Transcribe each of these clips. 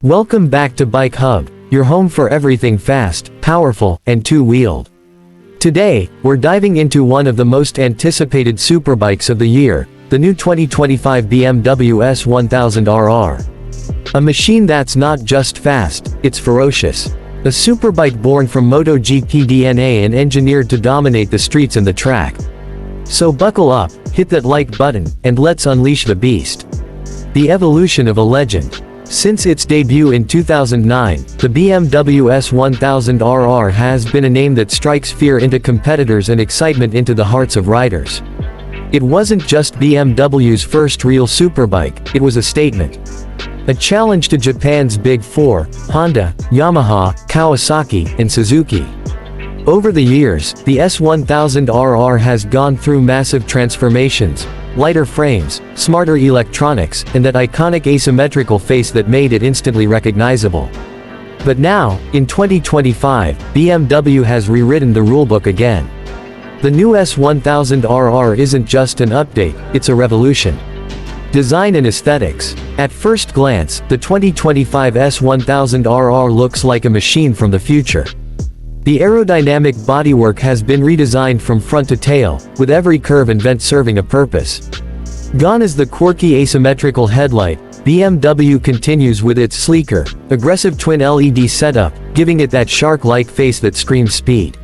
Welcome back to Bike Hub, your home for everything fast, powerful, and two-wheeled. Today, we're diving into one of the most anticipated superbikes of the year, the new 2025 BMW S 1000RR. A machine that's not just fast, it's ferocious. A superbike born from MotoGP DNA and engineered to dominate the streets and the track. So buckle up, hit that like button, and let's unleash the beast. The evolution of a legend. Since its debut in 2009, the BMW S 1000RR has been a name that strikes fear into competitors and excitement into the hearts of riders. It wasn't just BMW's first real superbike, it was a statement. A challenge to Japan's Big Four, Honda, Yamaha, Kawasaki, and Suzuki. Over the years, the S1000RR has gone through massive transformations. Lighter frames, smarter electronics, and that iconic asymmetrical face that made it instantly recognizable. But now, in 2025, BMW has rewritten the rulebook again. The new S1000RR isn't just an update, it's a revolution. Design and aesthetics. At first glance, the 2025 S1000RR looks like a machine from the future. The aerodynamic bodywork has been redesigned from front to tail, with every curve and vent serving a purpose. Gone is the quirky asymmetrical headlight, BMW continues with its sleeker, aggressive twin LED setup, giving it that shark-like face that screams speed.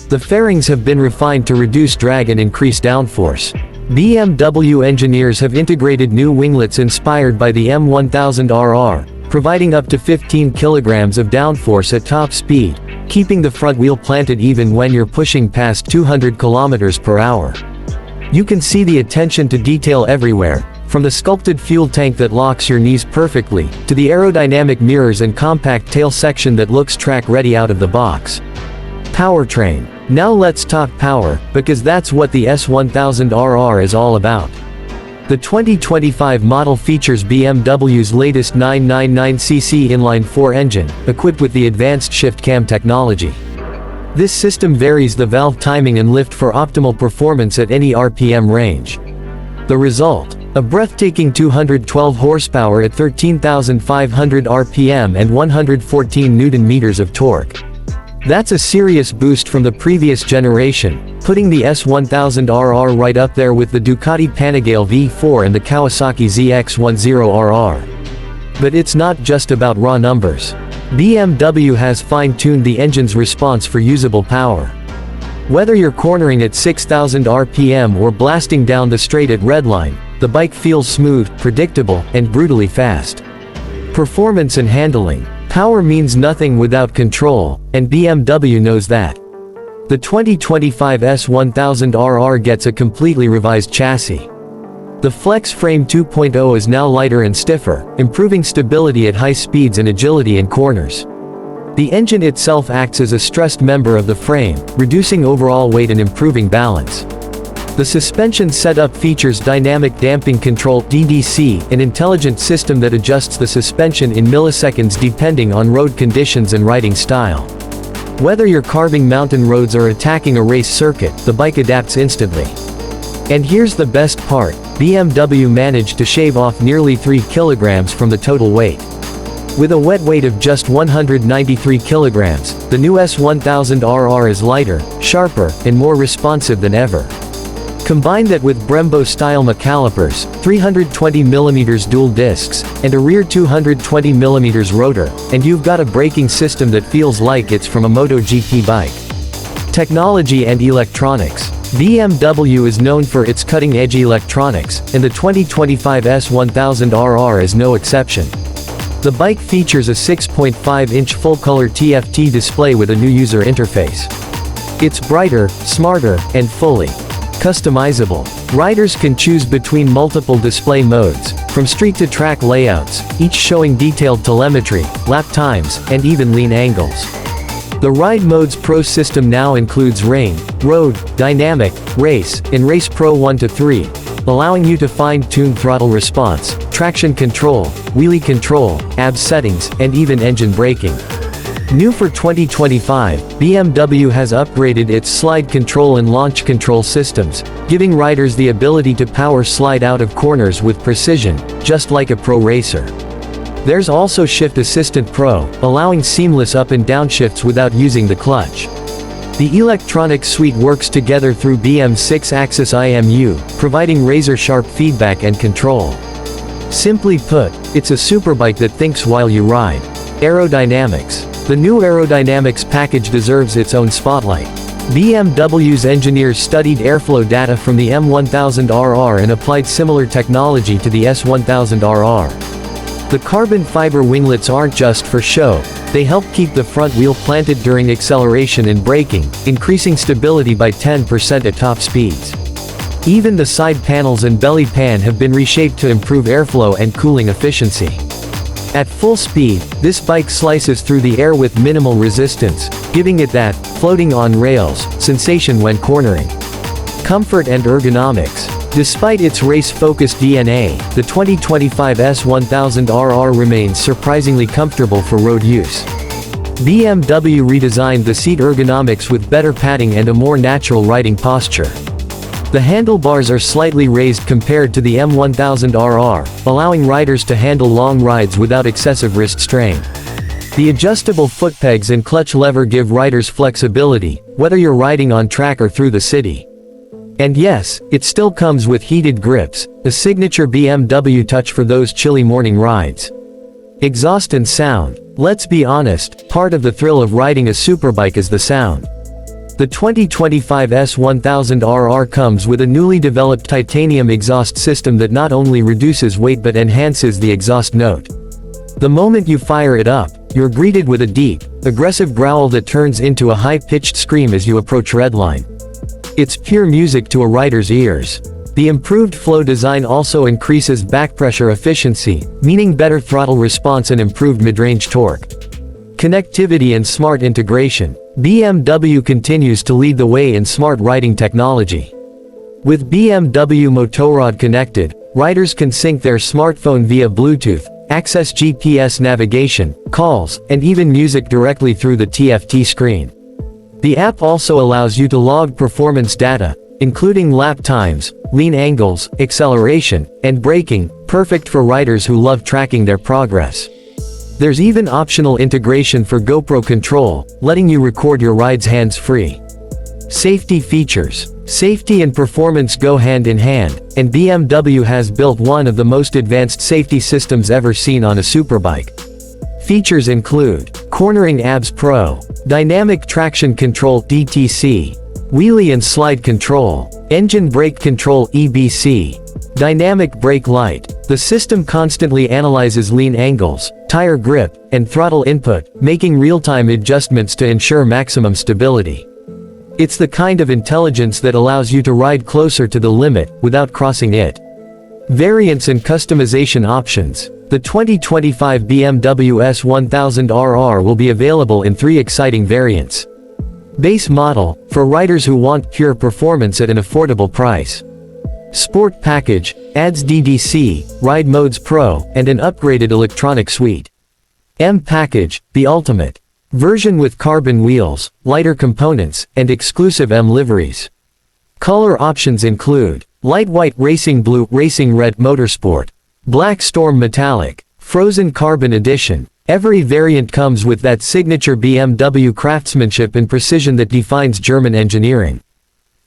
The fairings have been refined to reduce drag and increase downforce. BMW engineers have integrated new winglets inspired by the M1000RR, providing up to 15 kilograms of downforce at top speed, keeping the front wheel planted even when you're pushing past 200 kilometers per hour. You can see the attention to detail everywhere, from the sculpted fuel tank that locks your knees perfectly, to the aerodynamic mirrors and compact tail section that looks track-ready out of the box. Powertrain. Now let's talk power, because that's what the S1000RR is all about. The 2025 model features BMW's latest 999cc inline-4 engine, equipped with the advanced shift cam technology. This system varies the valve timing and lift for optimal performance at any RPM range. The result? A breathtaking 212 horsepower at 13,500 RPM and 114 Nm of torque. That's a serious boost from the previous generation, putting the S1000RR right up there with the Ducati Panigale V4 and the Kawasaki ZX10RR. But it's not just about raw numbers. BMW has fine-tuned the engine's response for usable power. Whether you're cornering at 6,000 RPM or blasting down the straight at redline, the bike feels smooth, predictable, and brutally fast. Performance and handling. Power means nothing without control, and BMW knows that. The 2025 S1000RR gets a completely revised chassis. The Flex Frame 2.0 is now lighter and stiffer, improving stability at high speeds and agility in corners. The engine itself acts as a stressed member of the frame, reducing overall weight and improving balance. The suspension setup features dynamic damping control (DDC), an intelligent system that adjusts the suspension in milliseconds depending on road conditions and riding style. Whether you're carving mountain roads or attacking a race circuit, the bike adapts instantly. And here's the best part, BMW managed to shave off nearly 3 kilograms from the total weight. With a wet weight of just 193 kilograms, the new S1000RR is lighter, sharper, and more responsive than ever. Combine that with Brembo-style calipers, 320mm dual discs, and a rear 220mm rotor, and you've got a braking system that feels like it's from a MotoGP bike. Technology and electronics. BMW is known for its cutting-edge electronics, and the 2025 S1000RR is no exception. The bike features a 6.5-inch full-color TFT display with a new user interface. It's brighter, smarter, and fully customizable. Riders can choose between multiple display modes, from street to track layouts, each showing detailed telemetry, lap times, and even lean angles. The Ride Modes Pro system now includes Rain, Road, Dynamic, Race, and Race Pro 1 to 3, allowing you to fine-tune throttle response, traction control, wheelie control, ABS settings, and even engine braking. New for 2025, BMW has upgraded its slide control and launch control systems, giving riders the ability to power slide out of corners with precision, just like a pro racer. There's also Shift Assistant Pro, allowing seamless up and down shifts without using the clutch. The electronics suite works together through BM's 6-axis IMU, providing razor-sharp feedback and control. Simply put, it's a superbike that thinks while you ride. Aerodynamics. The new aerodynamics package deserves its own spotlight. BMW's engineers studied airflow data from the M1000RR and applied similar technology to the S1000RR. The carbon fiber winglets aren't just for show, they help keep the front wheel planted during acceleration and braking, increasing stability by 10% at top speeds. Even the side panels and belly pan have been reshaped to improve airflow and cooling efficiency. At full speed, this bike slices through the air with minimal resistance, giving it that floating on rails sensation when cornering. Comfort and ergonomics. Despite its race-focused DNA, the 2025 S1000RR remains surprisingly comfortable for road use. BMW redesigned the seat ergonomics with better padding and a more natural riding posture. The handlebars are slightly raised compared to the M1000RR, allowing riders to handle long rides without excessive wrist strain. The adjustable foot pegs and clutch lever give riders flexibility, whether you're riding on track or through the city. And yes, it still comes with heated grips, a signature BMW touch for those chilly morning rides. Exhaust and sound. Let's be honest, part of the thrill of riding a superbike is the sound. The 2025 S1000RR comes with a newly developed titanium exhaust system that not only reduces weight but enhances the exhaust note. The moment you fire it up, you're greeted with a deep, aggressive growl that turns into a high-pitched scream as you approach redline. It's pure music to a rider's ears. The improved flow design also increases back pressure efficiency, meaning better throttle response and improved mid-range torque. Connectivity and smart integration. BMW continues to lead the way in smart riding technology. With BMW Motorrad connected, riders can sync their smartphone via Bluetooth, access GPS navigation, calls, and even music directly through the TFT screen. The app also allows you to log performance data, including lap times, lean angles, acceleration, and braking, perfect for riders who love tracking their progress. There's even optional integration for GoPro control, letting you record your rides hands-free. Safety features. Safety and performance go hand in hand, and BMW has built one of the most advanced safety systems ever seen on a superbike. Features include Cornering ABS Pro, Dynamic Traction Control DTC, Wheelie and Slide Control, Engine Brake Control EBC, Dynamic Brake Light. The system constantly analyzes lean angles, tire grip, and throttle input, making real-time adjustments to ensure maximum stability. It's the kind of intelligence that allows you to ride closer to the limit, without crossing it. Variants and customization options. The 2025 BMW S1000RR will be available in 3 exciting variants. Base model, for riders who want pure performance at an affordable price. Sport package, adds DDC, Ride Modes Pro, and an upgraded electronic suite. M package, the ultimate version with carbon wheels, lighter components, and exclusive M liveries. Color options include light white, racing blue, racing red, motorsport, black storm metallic, frozen carbon edition. Every variant comes with that signature BMW craftsmanship and precision that defines German engineering.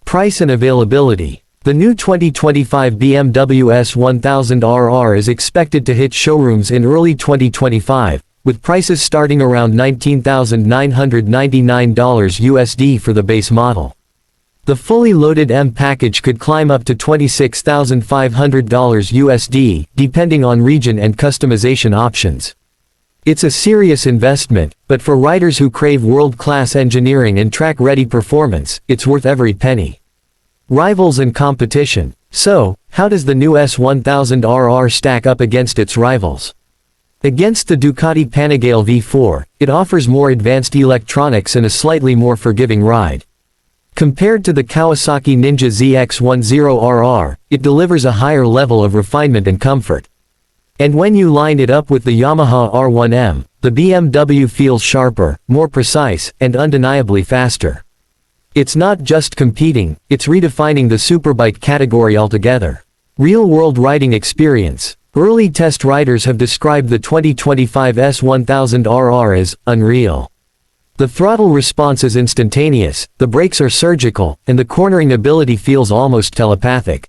Price and availability. The new 2025 BMW S1000RR is expected to hit showrooms in early 2025, with prices starting around $19,999 USD for the base model. The fully loaded M package could climb up to $26,500 USD, depending on region and customization options. It's a serious investment, but for riders who crave world-class engineering and track-ready performance, it's worth every penny. Rivals and competition. So, how does the new S1000RR stack up against its rivals? Against the Ducati Panigale V4, it offers more advanced electronics and a slightly more forgiving ride. Compared to the Kawasaki Ninja ZX10RR, it delivers a higher level of refinement and comfort. And when you line it up with the Yamaha R1M, the BMW feels sharper, more precise, and undeniably faster. It's not just competing, it's redefining the superbike category altogether. Real-world riding experience. Early test riders have described the 2025 S1000RR as unreal. The throttle response is instantaneous, the brakes are surgical, and the cornering ability feels almost telepathic.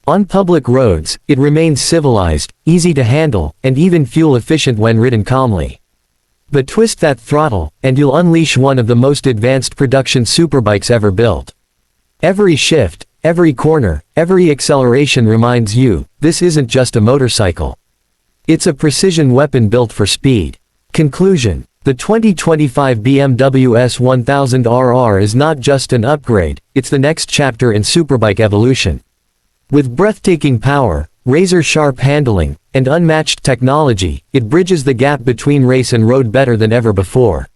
On public roads, it remains civilized, easy to handle, and even fuel-efficient when ridden calmly. But twist that throttle, and you'll unleash one of the most advanced production superbikes ever built. Every shift, every corner, every acceleration reminds you, this isn't just a motorcycle. It's a precision weapon built for speed. Conclusion: the 2025 BMW S1000RR is not just an upgrade, it's the next chapter in Superbike evolution. With breathtaking power, razor-sharp handling, and unmatched technology, it bridges the gap between race and road better than ever before.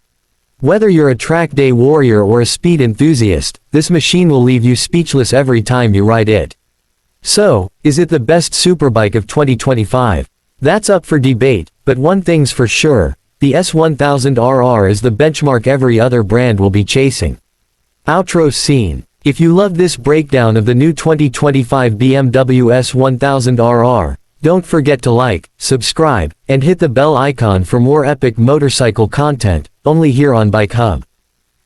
Whether you're a track day warrior or a speed enthusiast, this machine will leave you speechless every time you ride it. So, is it the best superbike of 2025? That's up for debate, but one thing's for sure, the S1000RR is the benchmark every other brand will be chasing. Outro scene. If you love this breakdown of the new 2025 BMW S1000RR, don't forget to like, subscribe, and hit the bell icon for more epic motorcycle content, only here on Bike Hub.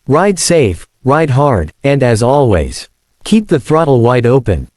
Ride safe, ride hard, and as always, keep the throttle wide open.